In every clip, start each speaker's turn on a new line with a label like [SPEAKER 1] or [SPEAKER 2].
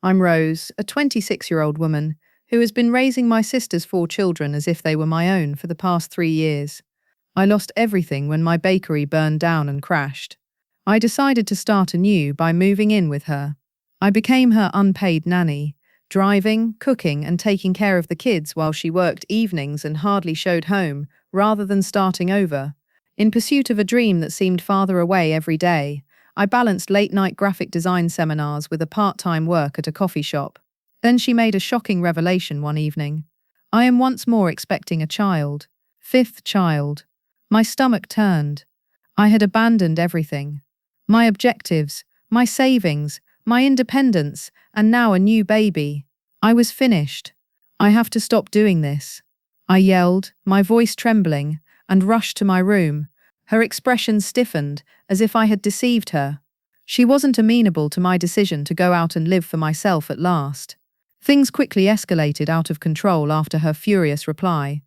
[SPEAKER 1] I'm Rose, a 26-year-old woman who has been raising my sister's 4 children as if they were my own for the past 3 years. I lost everything when my bakery burned down and crashed. I decided to start anew by moving in with her. I became her unpaid nanny, driving, cooking, and taking care of the kids while she worked evenings and hardly showed home, rather than starting over. In pursuit of a dream that seemed farther away every day, I balanced late-night graphic design seminars with a part-time work at a coffee shop. Then she made a shocking revelation one evening. I am once more expecting a child. 5th child. My stomach turned. I had abandoned everything. My objectives, my savings, my independence, and now a new baby. I was finished. I have to stop doing this. I yelled, my voice trembling, and rushed to my room. Her expression stiffened, as if I had deceived her. She wasn't amenable to my decision to go out and live for myself at last. Things quickly escalated out of control after her furious reply.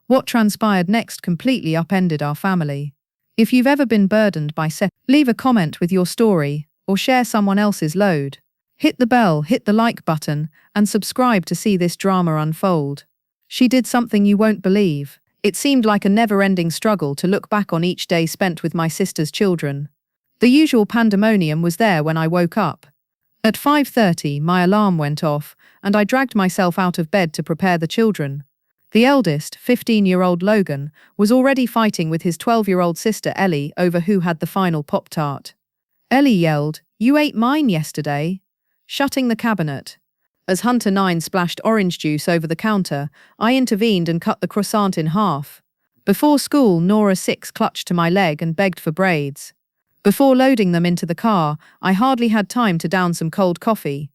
[SPEAKER 1] What transpired next completely upended our family. If you've ever been burdened by leave a comment with your story, or share someone else's load. Hit the bell, hit the like button, and subscribe to see this drama unfold. She did something you won't believe. It seemed like a never-ending struggle to look back on each day spent with my sister's children. The usual pandemonium was there when I woke up. At 5:30, my alarm went off, and I dragged myself out of bed to prepare the children. The eldest, 15-year-old Logan, was already fighting with his 12-year-old sister Ellie over who had the final Pop-Tart. Ellie yelled, "You ate mine yesterday," shutting the cabinet. As Hunter 9 splashed orange juice over the counter, I intervened and cut the croissant in half. Before school, Nora 6 clutched to my leg and begged for braids. Before loading them into the car, I hardly had time to down some cold coffee.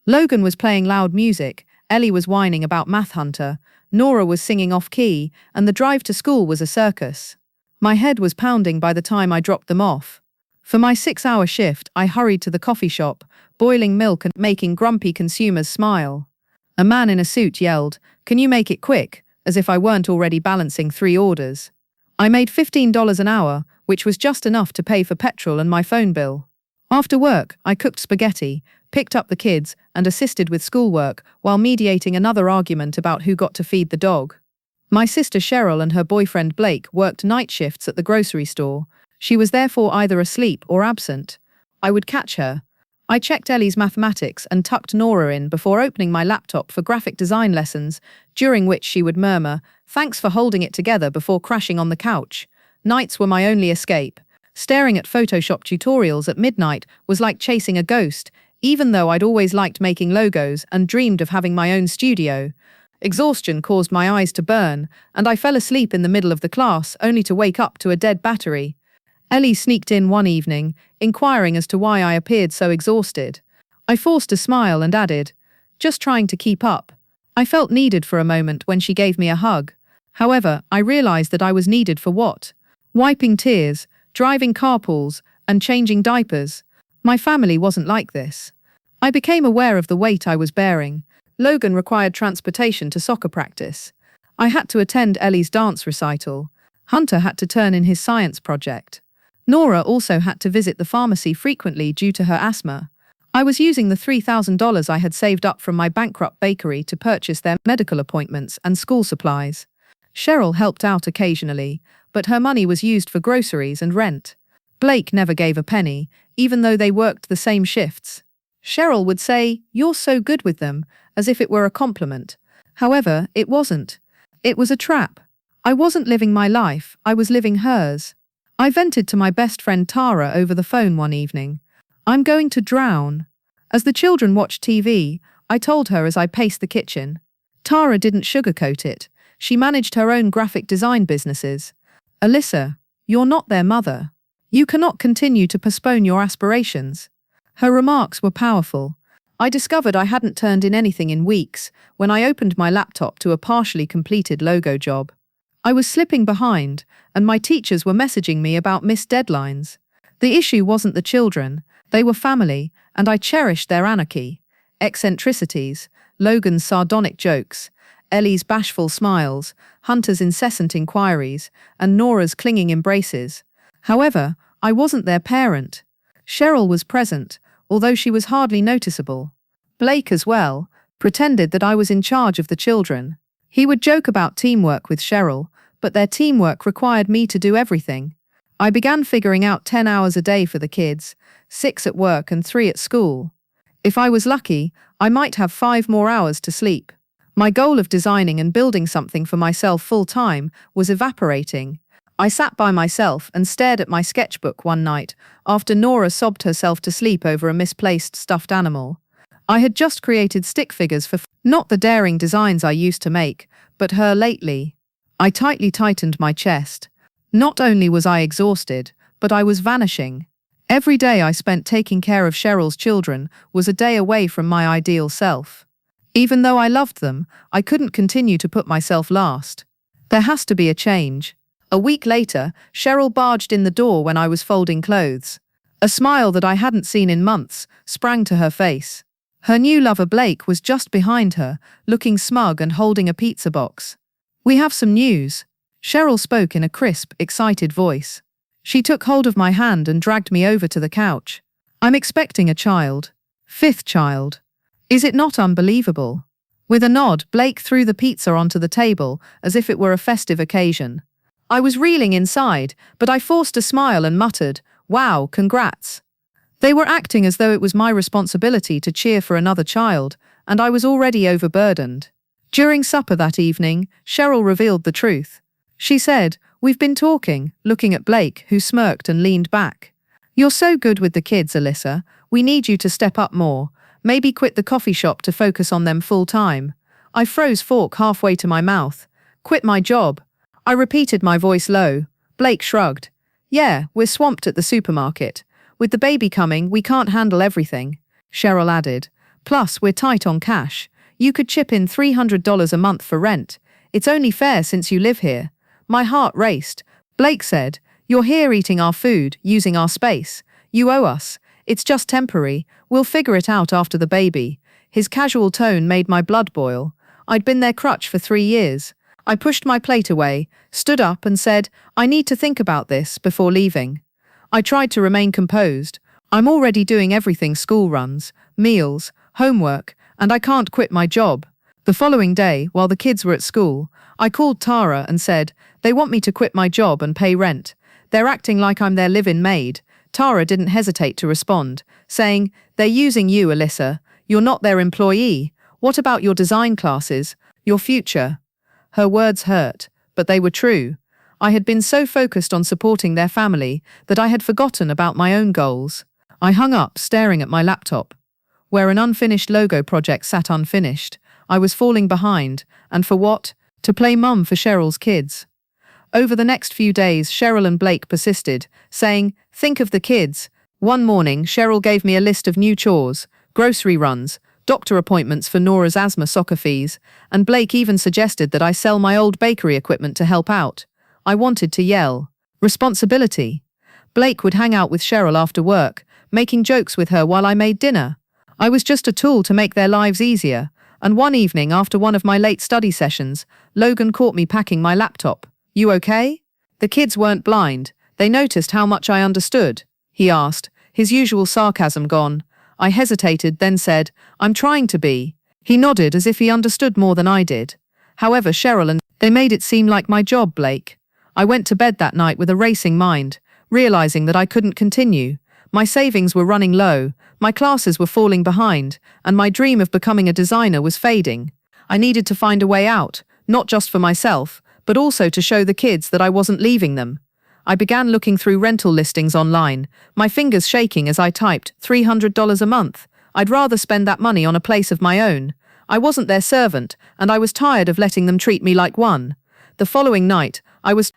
[SPEAKER 1] Logan was playing loud music, Ellie was whining about Math Hunter, Nora was singing off-key, and the drive to school was a circus. My head was pounding by the time I dropped them off. For my 6-hour shift, I hurried to the coffee shop, boiling milk and making grumpy consumers smile. A man in a suit yelled, "Can you make it quick?" as if I weren't already balancing 3 orders. I made $15 an hour, which was just enough to pay for petrol and my phone bill. After work, I cooked spaghetti, picked up the kids, and assisted with schoolwork while mediating another argument about who got to feed the dog. My sister Cheryl and her boyfriend Blake worked night shifts at the grocery store. She was therefore either asleep or absent. I would catch her. I checked Ellie's mathematics and tucked Nora in before opening my laptop for graphic design lessons, during which she would murmur, "Thanks for holding it together," before crashing on the couch. Nights were my only escape. Staring at Photoshop tutorials at midnight was like chasing a ghost, even though I'd always liked making logos and dreamed of having my own studio. Exhaustion caused my eyes to burn, and I fell asleep in the middle of the class only to wake up to a dead battery. Ellie sneaked in one evening, inquiring as to why I appeared so exhausted. I forced a smile and added, "Just trying to keep up." I felt needed for a moment when she gave me a hug. However, I realized that I was needed for what? Wiping tears, driving carpools, and changing diapers. My family wasn't like this. I became aware of the weight I was bearing. Logan required transportation to soccer practice. I had to attend Ellie's dance recital. Hunter had to turn in his science project. Nora also had to visit the pharmacy frequently due to her asthma. I was using the $3,000 I had saved up from my bankrupt bakery to purchase their medical appointments and school supplies. Cheryl helped out occasionally, but her money was used for groceries and rent. Blake never gave a penny, even though they worked the same shifts. Cheryl would say, "You're so good with them," as if it were a compliment. However, it wasn't. It was a trap. I wasn't living my life, I was living hers. I vented to my best friend Tara over the phone one evening. "I'm going to drown." As the children watched TV, I told her as I paced the kitchen. Tara didn't sugarcoat it. She managed her own graphic design businesses. "Alyssa, you're not their mother. You cannot continue to postpone your aspirations." Her remarks were powerful. I discovered I hadn't turned in anything in weeks when I opened my laptop to a partially completed logo job. I was slipping behind, and my teachers were messaging me about missed deadlines. The issue wasn't the children, they were family, and I cherished their anarchy. Eccentricities, Logan's sardonic jokes, Ellie's bashful smiles, Hunter's incessant inquiries, and Nora's clinging embraces. However, I wasn't their parent. Cheryl was present, although she was hardly noticeable. Blake as well pretended that I was in charge of the children. He would joke about teamwork with Cheryl, but their teamwork required me to do everything. I began figuring out 10 hours a day for the kids, 6 at work and 3 at school. If I was lucky, I might have 5 more hours to sleep. My goal of designing and building something for myself full-time was evaporating. I sat by myself and stared at my sketchbook one night after Nora sobbed herself to sleep over a misplaced stuffed animal. I had just created stick figures for not the daring designs I used to make, but her lately. I tightly tightened my chest. Not only was I exhausted, but I was vanishing. Every day I spent taking care of Cheryl's children was a day away from my ideal self. Even though I loved them, I couldn't continue to put myself last. There has to be a change. A week later, Cheryl barged in the door when I was folding clothes. A smile that I hadn't seen in months sprang to her face. Her new lover Blake was just behind her, looking smug and holding a pizza box. "We have some news." Cheryl spoke in a crisp, excited voice. She took hold of my hand and dragged me over to the couch. "I'm expecting a child. 5th child. Is it not unbelievable?" With a nod, Blake threw the pizza onto the table as if it were a festive occasion. I was reeling inside, but I forced a smile and muttered, "Wow, congrats." They were acting as though it was my responsibility to cheer for another child, and I was already overburdened. During supper that evening, Cheryl revealed the truth. She said, "We've been talking," looking at Blake, who smirked and leaned back. "You're so good with the kids, Alyssa. We need you to step up more. Maybe quit the coffee shop to focus on them full time." I froze fork halfway to my mouth. "Quit my job?" I repeated, my voice low. Blake shrugged. "Yeah, we're swamped at the supermarket. With the baby coming, we can't handle everything," Cheryl added. "Plus, we're tight on cash. You could chip in $300 a month for rent. It's only fair since you live here." My heart raced. Blake said, "You're here eating our food, using our space. You owe us. It's just temporary. We'll figure it out after the baby." His casual tone made my blood boil. I'd been their crutch for 3 years. I pushed my plate away, stood up and said, "I need to think about this before leaving." I tried to remain composed. "I'm already doing everything school runs, meals, homework, and I can't quit my job." The following day, while the kids were at school, I called Tara and said, "They want me to quit my job and pay rent. They're acting like I'm their live-in maid." Tara didn't hesitate to respond, saying, "They're using you, Alyssa. You're not their employee. What about your design classes, your future?" Her words hurt, but they were true. I had been so focused on supporting their family that I had forgotten about my own goals. I hung up, staring at my laptop. Where an unfinished logo project sat unfinished, I was falling behind, and for what? To play mum for Cheryl's kids. Over the next few days, Cheryl and Blake persisted, saying, "Think of the kids." One morning, Cheryl gave me a list of new chores: grocery runs, doctor appointments for Nora's asthma soccer fees, and Blake even suggested that I sell my old bakery equipment to help out. I wanted to yell. Responsibility. Blake would hang out with Cheryl after work, making jokes with her while I made dinner. I was just a tool to make their lives easier, and one evening after one of my late study sessions, Logan caught me packing my laptop. "You okay?" The kids weren't blind. They noticed how much I understood. He asked, his usual sarcasm gone. I hesitated, then said, "I'm trying to be." He nodded as if he understood more than I did. However, Cheryl and they made it seem like my job, Blake. I went to bed that night with a racing mind, realizing that I couldn't continue. My savings were running low, my classes were falling behind, and my dream of becoming a designer was fading. I needed to find a way out, not just for myself, but also to show the kids that I wasn't leaving them. I began looking through rental listings online, my fingers shaking as I typed $300 a month. I'd rather spend that money on a place of my own. I wasn't their servant, and I was tired of letting them treat me like one. The following night,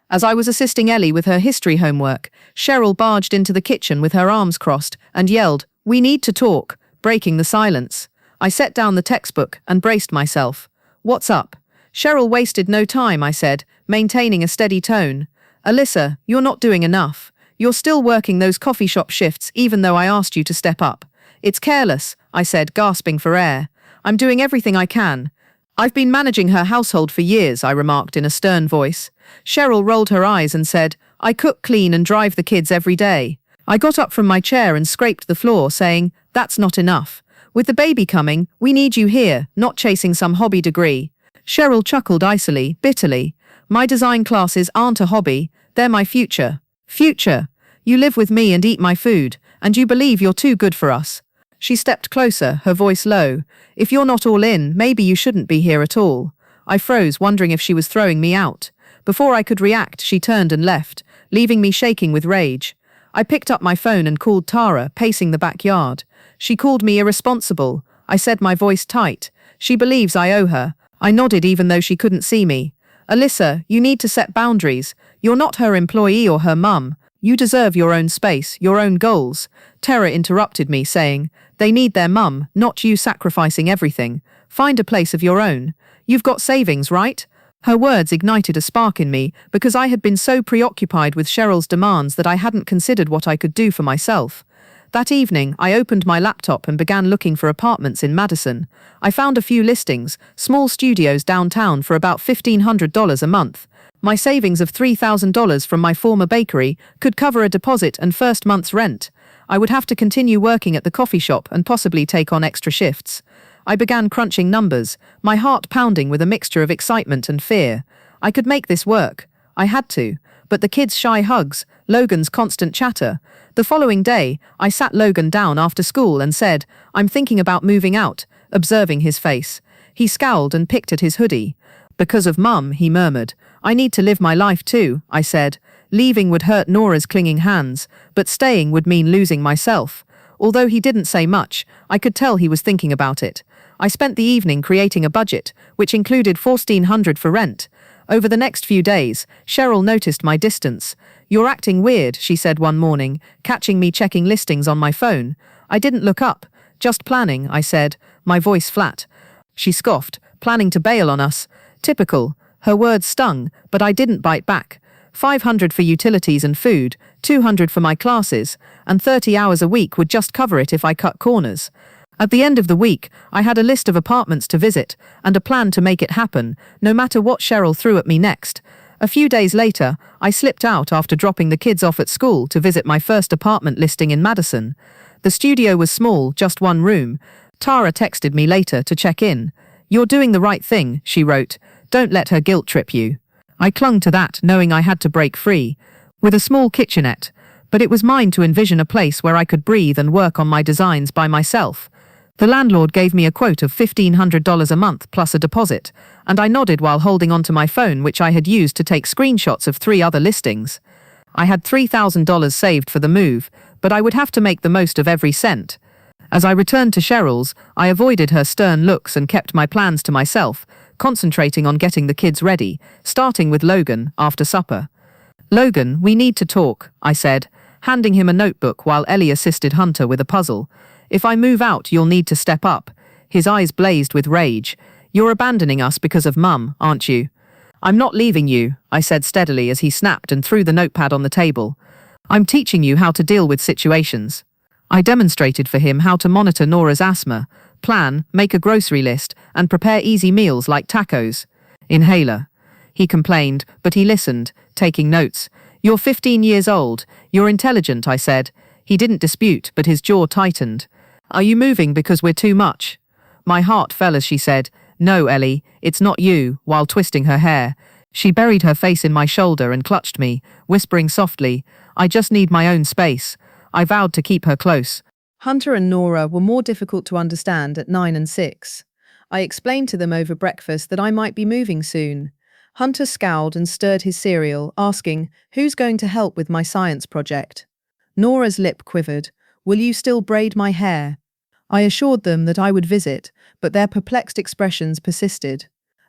[SPEAKER 1] as I was assisting Ellie with her history homework, Cheryl barged into the kitchen with her arms crossed and yelled, "We need to talk," breaking the silence. I set down the textbook and braced myself. "What's up?" Cheryl wasted no time, I said, maintaining a steady tone. "Alyssa, you're not doing enough. You're still working those coffee shop shifts even though I asked you to step up." "It's careless," I said, gasping for air. "I'm doing everything I can." "I've been managing her household for years," I remarked in a stern voice. Cheryl rolled her eyes and said, "I cook, clean and drive the kids every day." I got up from my chair and scraped the floor, saying, "That's not enough. With the baby coming, we need you here, not chasing some hobby degree. Cheryl chuckled icily, bitterly. My design classes aren't a hobby, they're my future. Future. You live with me and eat my food, and you believe you're too good for us. She stepped closer, her voice low. If you're not all in, maybe you shouldn't be here at all. I froze, wondering if she was throwing me out. Before I could react, she turned and left, leaving me shaking with rage. I picked up my phone and called Tara, pacing the backyard. She called me irresponsible. I said, my voice tight. She believes I owe her. I nodded even though she couldn't see me. Alyssa, you need to set boundaries. You're not her employee or her mum. You deserve your own space, your own goals. Tara interrupted me, saying, they need their mum, not you sacrificing everything. Find a place of your own. You've got savings, right? Her words ignited a spark in me because I had been so preoccupied with Cheryl's demands that I hadn't considered what I could do for myself. That evening, I opened my laptop and began looking for apartments in Madison. I found a few listings, small studios downtown for about $1,500 a month. My savings of $3,000 from my former bakery could cover a deposit and first month's rent. I would have to continue working at the coffee shop and possibly take on extra shifts. I began crunching numbers, my heart pounding with a mixture of excitement and fear. I could make this work. I had to. But the kids' shy hugs, Logan's constant chatter. The following day, I sat Logan down after school and said, I'm thinking about moving out, observing his face. He scowled and picked at his hoodie. Because of Mum, he murmured. I need to live my life too, I said. Leaving would hurt Nora's clinging hands, but staying would mean losing myself. Although he didn't say much, I could tell he was thinking about it. I spent the evening creating a budget, which included $1,400 for rent. Over the next few days, Cheryl noticed my distance. You're acting weird, she said one morning, catching me checking listings on my phone. I didn't look up. Just planning, I said, my voice flat. She scoffed, planning to bail on us. Typical. Her words stung, but I didn't bite back. $500 for utilities and food, $200 for my classes, and 30 hours a week would just cover it if I cut corners. At the end of the week, I had a list of apartments to visit, and a plan to make it happen, no matter what Cheryl threw at me next. A few days later, I slipped out after dropping the kids off at school to visit my first apartment listing in Madison. The studio was small, just one room. Tara texted me later to check in. You're doing the right thing, she wrote. Don't let her guilt trip you. I clung to that, knowing I had to break free. With a small kitchenette, but it was mine to envision a place where I could breathe and work on my designs by myself. The landlord gave me a quote of $1,500 a month plus a deposit, and I nodded while holding onto my phone, which I had used to take screenshots of 3 other listings. I had $3,000 saved for the move, but I would have to make the most of every cent. As I returned to Cheryl's, I avoided her stern looks and kept my plans to myself, concentrating on getting the kids ready, starting with Logan after supper. Logan, we need to talk, I said, handing him a notebook while Ellie assisted Hunter with a puzzle. If I move out, you'll need to step up. His eyes blazed with rage. You're abandoning us because of Mum, aren't you? I'm not leaving you, I said steadily as he snapped and threw the notepad on the table. I'm teaching you how to deal with situations. I demonstrated for him how to monitor Nora's asthma, plan, make a grocery list, and prepare easy meals like tacos. Inhaler. He complained, but he listened, taking notes. You're 15 years old. You're intelligent, I said. He didn't dispute, but his jaw tightened. Are you moving because we're too much? My heart fell as she said, No, Ellie, it's not you, while twisting her hair. She buried her face in my shoulder and clutched me, whispering softly, I just need my own space. I vowed to keep her close. Hunter and Nora were more difficult to understand at 9 and 6. I explained to them over breakfast that I might be moving soon. Hunter scowled and stirred his cereal, asking, Who's going to help with my science project? Nora's lip quivered. Will you still braid my hair? I assured them that I would visit, but their perplexed expressions persisted.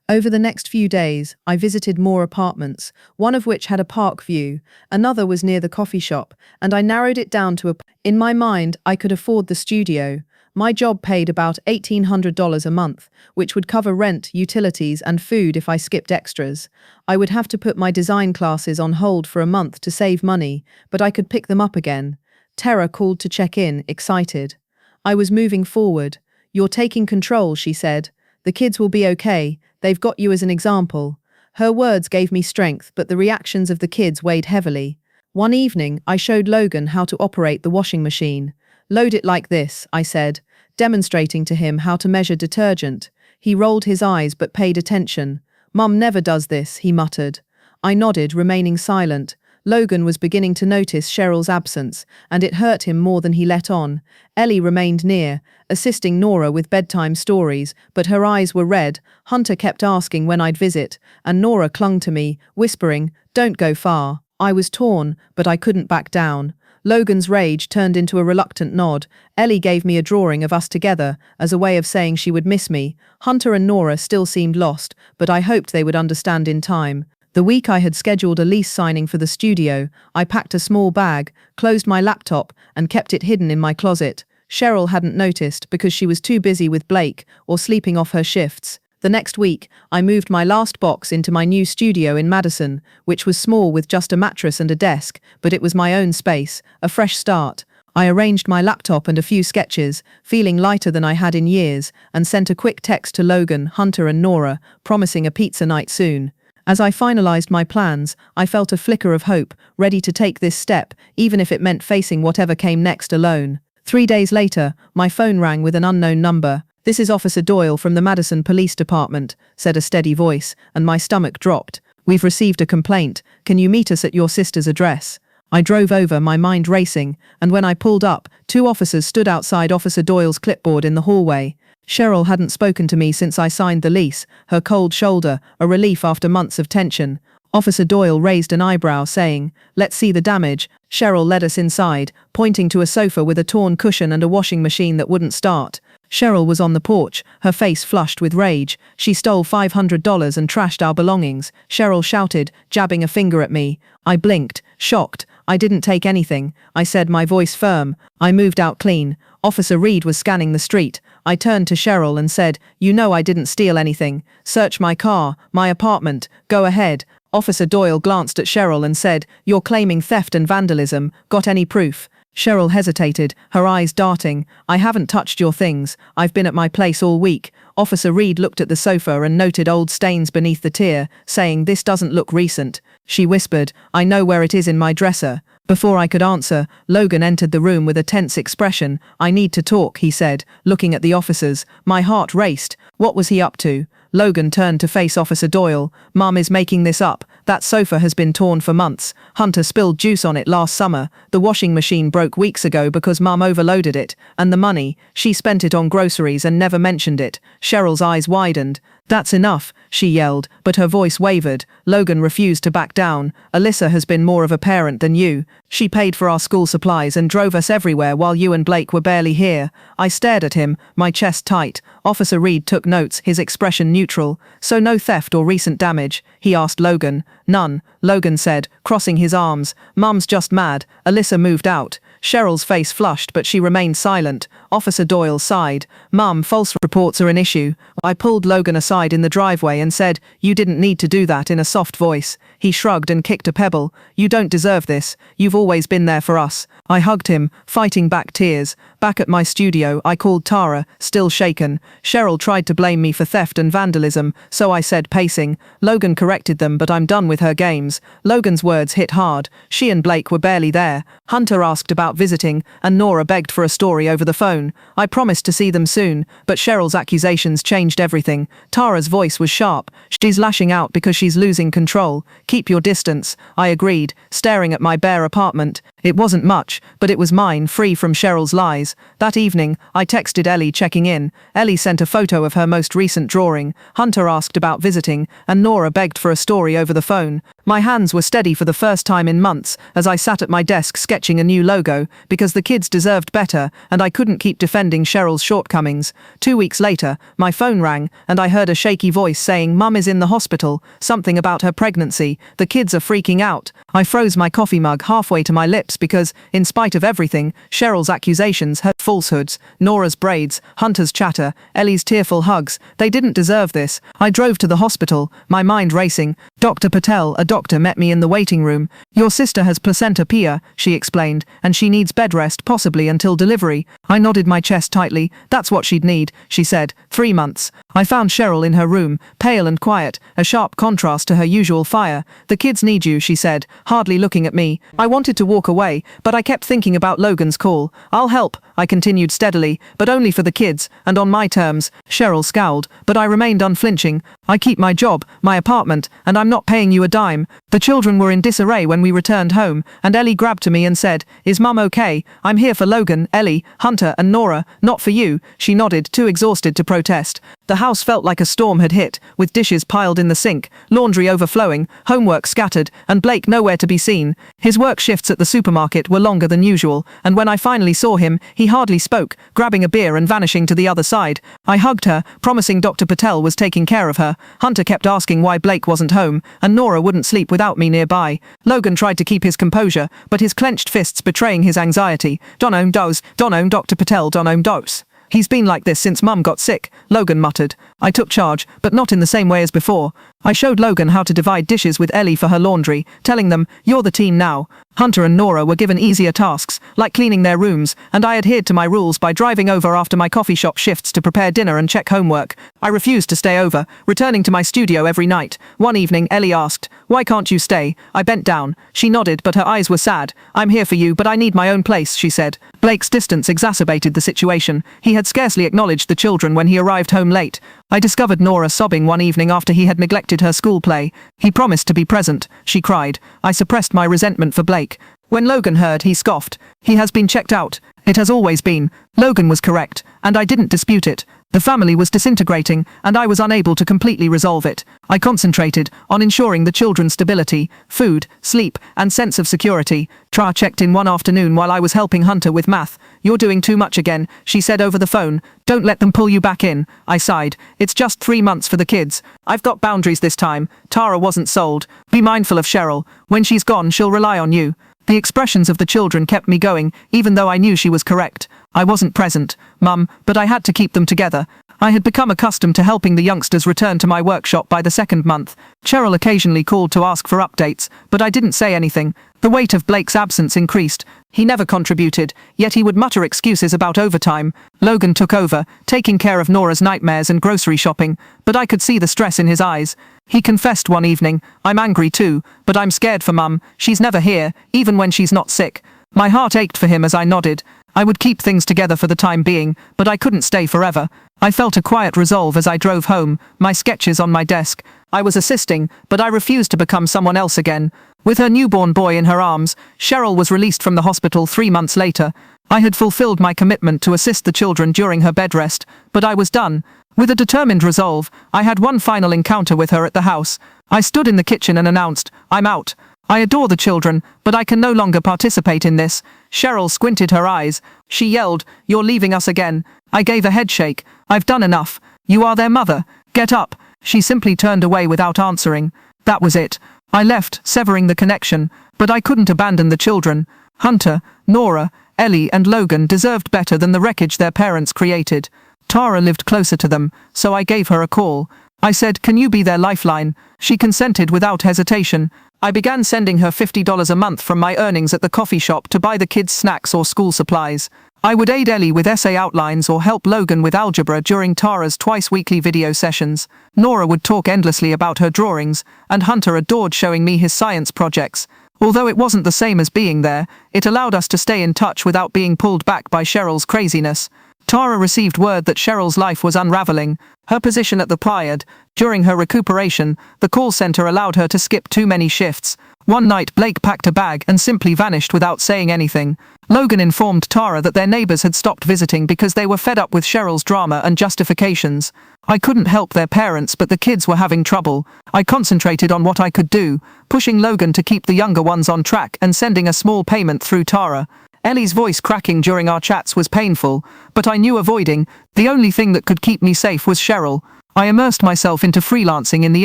[SPEAKER 1] Over the next few days, I visited more apartments, one of which had a park view, another was near the coffee shop, and I narrowed it down to In my mind, I could afford the studio. My job paid about $1,800 a month, which would cover rent, utilities, and food if I skipped extras. I would have to put my design classes on hold for a month to save money, but I could pick them up again. Tara called to check in, excited. I was moving forward. You're taking control, she said. The kids will be okay. They've got you as an example. Her words gave me strength, but the reactions of the kids weighed heavily. One evening, I showed Logan how to operate the washing machine. Load it like this, I said. demonstrating to him how to measure detergent. He rolled his eyes but paid attention. "Mum never does this," he muttered. I nodded, remaining silent. Logan was beginning to notice Cheryl's absence, and it hurt him more than he let on. Ellie remained near, assisting Nora with bedtime stories, but her eyes were red. Hunter kept asking when I'd visit, and Nora clung to me, whispering, "Don't go far." I was torn, but I couldn't back down. Logan's rage turned into a reluctant nod. Ellie gave me a drawing of us together, as a way of saying she would miss me. Hunter and Nora still seemed lost, but I hoped they would understand in time. The week I had scheduled a lease signing for the studio, I packed a small bag, closed my laptop, and kept it hidden in my closet. Cheryl hadn't noticed because she was too busy with Blake or sleeping off her shifts. The next week, I moved my last box into my new studio in Madison, which was small with just a mattress and a desk, but it was my own space, a fresh start. I arranged my laptop and a few sketches, feeling lighter than I had in years, and sent a quick text to Logan, Hunter and Nora, promising a pizza night soon. As I finalized my plans, I felt a flicker of hope, ready to take this step, even if it meant facing whatever came next alone. 3 days later, my phone rang with an unknown number. "This is Officer Doyle from the Madison Police Department," said a steady voice, and my stomach dropped. "We've received a complaint. Can you meet us at your sister's address?" I drove over, my mind racing, and when I pulled up, 2 officers stood outside Officer Doyle's clipboard in the hallway. Cheryl hadn't spoken to me since I signed the lease, her cold shoulder, a relief after months of tension. Officer Doyle raised an eyebrow, saying, "Let's see the damage." Cheryl led us inside, pointing to a sofa with a torn cushion and a washing machine that wouldn't start. Cheryl was on the porch, her face flushed with rage. "She stole $500 and trashed our belongings," Cheryl shouted, jabbing a finger at me. I blinked, shocked. "I didn't take anything," I said, my voice firm. "I moved out clean." Officer Reed was scanning the street. I turned to Cheryl and said, "You know I didn't steal anything. Search my car, my apartment, go ahead." Officer Doyle glanced at Cheryl and said, "You're claiming theft and vandalism. Got any proof?" Cheryl hesitated, her eyes darting. "I haven't touched your things. I've been at my place all week." Officer Reed looked at the sofa and noted old stains beneath the tier, saying, "This doesn't look recent." She whispered, "I know where it is in my dresser." Before I could answer, Logan entered the room with a tense expression. "I need to talk," he said, looking at the officers. My heart raced. What was he up to? Logan turned to face Officer Doyle. "Mum is making this up. That sofa has been torn for months. Hunter spilled juice on it last summer. The washing machine broke weeks ago because Mum overloaded it. And the money, she spent it on groceries and never mentioned it." Cheryl's eyes widened. "That's enough," she yelled, but her voice wavered. Logan refused to back down. "Alyssa has been more of a parent than you. She paid for our school supplies and drove us everywhere while you and Blake were barely here." I stared at him, my chest tight. Officer Reed took notes, his expression neutral. "So no theft or recent damage?" he asked Logan. "None," Logan said, crossing his arms. "Mum's just mad. Alyssa moved out." Cheryl's face flushed, but she remained silent. Officer Doyle sighed. "Mum, false reports are an issue." I pulled Logan aside in the driveway and said, "You didn't need to do that," in a soft voice. He shrugged and kicked a pebble. "You don't deserve this. You've always been there for us." I hugged him, fighting back tears. Back at my studio, I called Tara, still shaken. Cheryl tried to blame me for theft and vandalism, so I said, pacing. Logan corrected them, but I'm done with her games. Logan's words hit hard. She and Blake were barely there. Hunter asked about visiting, and Nora begged for a story over the phone. I promised to see them soon, but Cheryl's accusations changed everything. Tara's voice was sharp. "She's lashing out because she's losing control. Keep your distance." I agreed, staring at my bare apartment. It wasn't much, but it was mine, free from Cheryl's lies. That evening, I texted Ellie, checking in. Ellie sent a photo of her most recent drawing. Hunter asked about visiting, and Nora begged for a story over the phone. My hands were steady for the first time in months as I sat at my desk sketching a new logo, because the kids deserved better, and I couldn't keep defending Cheryl's shortcomings. 2 weeks later, my phone rang, and I heard a shaky voice saying, "Mum is in the hospital, something about her pregnancy. The kids are freaking out." I froze my coffee mug halfway to my lips because, in spite of everything, Cheryl's accusations, her falsehoods, Nora's braids, Hunter's chatter, Ellie's tearful hugs, they didn't deserve this. I drove to the hospital, my mind racing. Dr. Patel, a doctor, met me in the waiting room. "Your sister has placenta pia," she explained, "and she needs bed rest, possibly until delivery." I nodded, my chest tightly. "That's what she'd need," she said. 3 months.
[SPEAKER 2] I found Cheryl in her room, pale and quiet, a sharp contrast to her usual fire. "The kids need you," she said, hardly looking at me. I wanted to walk away, but I kept thinking about Logan's call. "I'll help," I continued steadily, "but only for the kids, and on my terms." Cheryl scowled, but I remained unflinching. "I keep my job, my apartment, and I'm not paying you a dime." The children were in disarray when we returned home, and Ellie grabbed to me and said, "Is Mum okay? I'm here for Logan, Ellie, Hunter and Nora, not for you." She nodded, too exhausted to protest. The house felt like a storm had hit, with dishes piled in the sink, laundry overflowing, homework scattered, and Blake nowhere to be seen. His work shifts at the supermarket were longer than usual, and when I finally saw him, he hardly spoke, grabbing a beer and vanishing to the other side. I hugged her, promising Dr. Patel was taking care of her. Hunter kept asking why Blake wasn't home, and Nora wouldn't sleep without me nearby. Logan tried to keep his composure, but his clenched fists betraying his anxiety. "Dono dos, dono Dr. Patel, dono dos. He's been like this since Mum got sick," Logan muttered. I took charge, but not in the same way as before. I showed Logan how to divide dishes with Ellie for her laundry, telling them, "You're the team now." Hunter and Nora were given easier tasks, like cleaning their rooms, and I adhered to my rules by driving over after my coffee shop shifts to prepare dinner and check homework. I refused to stay over, returning to my studio every night. One evening, Ellie asked, "Why can't you stay?" I bent down. She nodded, but her eyes were sad. "I'm here for you, but I need my own place," she said. Blake's distance exacerbated the situation. He had scarcely acknowledged the children when he arrived home late. I discovered Nora sobbing one evening after he had neglected her school play. "He promised to be present," she cried. I suppressed my resentment for Blake. When Logan heard, he scoffed. "He has been checked out. It has always been." Logan was correct, and I didn't dispute it. The family was disintegrating, and I was unable to completely resolve it. I concentrated on ensuring the children's stability, food, sleep, and sense of security. Tra checked in one afternoon while I was helping Hunter with math. "You're doing too much again," she said over the phone. "Don't let them pull you back in." I sighed. "It's just 3 months for the kids. I've got boundaries this time." Tara wasn't sold. "Be mindful of Cheryl. When she's gone, she'll rely on you." The expressions of the children kept me going, even though I knew she was correct. I wasn't present, Mum, but I had to keep them together. I had become accustomed to helping the youngsters return to my workshop by the second month. Cheryl occasionally called to ask for updates, but I didn't say anything. The weight of Blake's absence increased. He never contributed, yet he would mutter excuses about overtime. Logan took over, taking care of Nora's nightmares and grocery shopping, but I could see the stress in his eyes. He confessed one evening, "I'm angry too, but I'm scared for Mum. She's never here, even when she's not sick." My heart ached for him as I nodded. I would keep things together for the time being, but I couldn't stay forever. I felt a quiet resolve as I drove home, my sketches on my desk. I was assisting, but I refused to become someone else again. With her newborn boy in her arms, Cheryl was released from the hospital 3 months later. I had fulfilled my commitment to assist the children during her bed rest, but I was done. With a determined resolve, I had one final encounter with her at the house. I stood in the kitchen and announced, "I'm out. I adore the children, but I can no longer participate in this." Cheryl squinted her eyes. She yelled, "You're leaving us again." I gave a head shake. "I've done enough. You are their mother. Get up." She simply turned away without answering. That was it. I left, severing the connection, but I couldn't abandon the children. Hunter, Nora, Ellie and Logan deserved better than the wreckage their parents created. Tara lived closer to them, so I gave her a call. I said, "Can you be their lifeline?" She consented without hesitation. I began sending her $50 a month from my earnings at the coffee shop to buy the kids snacks or school supplies. I would aid Ellie with essay outlines or help Logan with algebra during Tara's twice-weekly video sessions. Nora would talk endlessly about her drawings, and Hunter adored showing me his science projects. Although it wasn't the same as being there, it allowed us to stay in touch without being pulled back by Cheryl's craziness. Tara received word that Cheryl's life was unraveling. Her position at the Pleiad, during her recuperation, the call center allowed her to skip too many shifts. One night Blake packed a bag and simply vanished without saying anything. Logan informed Tara that their neighbors had stopped visiting because they were fed up with Cheryl's drama and justifications. I couldn't help their parents, but the kids were having trouble. I concentrated on what I could do, pushing Logan to keep the younger ones on track and sending a small payment through Tara. Ellie's voice cracking during our chats was painful, but I knew avoiding the only thing that could keep me safe was Cheryl. I immersed myself into freelancing in the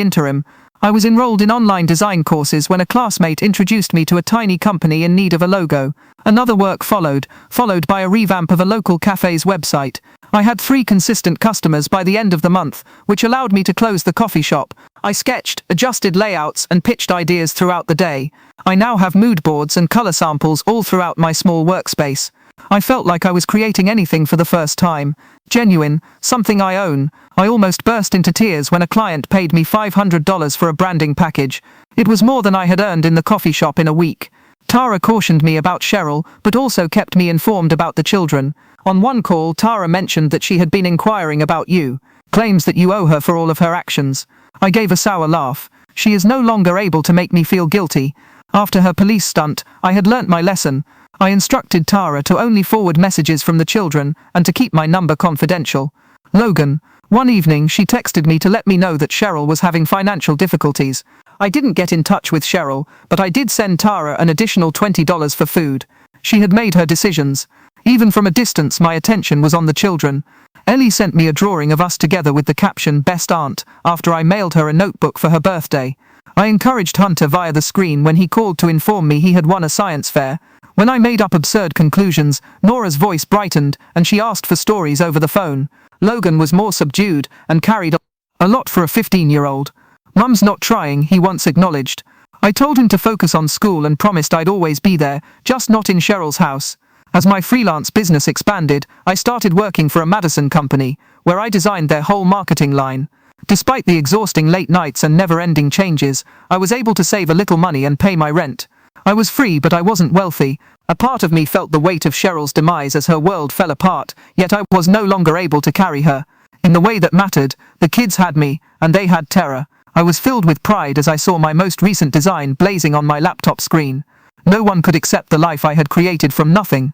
[SPEAKER 2] interim. I was enrolled in online design courses when a classmate introduced me to a tiny company in need of a logo. Another work followed by a revamp of a local cafe's website. I had 3 consistent customers by the end of the month, which allowed me to close the coffee shop. I sketched, adjusted layouts, and pitched ideas throughout the day. I now have mood boards and color samples all throughout my small workspace. I felt like I was creating anything for the first time. Genuine, something I own. I almost burst into tears when a client paid me $500 for a branding package. It was more than I had earned in the coffee shop in a week. Tara cautioned me about Cheryl, but also kept me informed about the children. On one call, Tara mentioned that she had been inquiring about you, claims that you owe her for all of her actions. I gave a sour laugh. She is no longer able to make me feel guilty. After her police stunt, I had learnt my lesson. I instructed Tara to only forward messages from the children and to keep my number confidential. Logan. One evening, she texted me to let me know that Cheryl was having financial difficulties. I didn't get in touch with Cheryl, but I did send Tara an additional $20 for food. She had made her decisions. Even from a distance, my attention was on the children. Ellie sent me a drawing of us together with the caption "Best Aunt" after I mailed her a notebook for her birthday. I encouraged Hunter via the screen when he called to inform me he had won a science fair. When I made up absurd conclusions, Nora's voice brightened and she asked for stories over the phone. Logan was more subdued and carried a lot for a 15-year-old. Mum's not trying, he once acknowledged. I told him to focus on school and promised I'd always be there, just not in Cheryl's house. As my freelance business expanded, I started working for a Madison company, where I designed their whole marketing line. Despite the exhausting late nights and never-ending changes, I was able to save a little money and pay my rent. I was free, but I wasn't wealthy. A part of me felt the weight of Cheryl's demise as her world fell apart, yet I was no longer able to carry her. In the way that mattered, the kids had me, and they had Tara. I was filled with pride as I saw my most recent design blazing on my laptop screen. No one could accept the life I had created from nothing.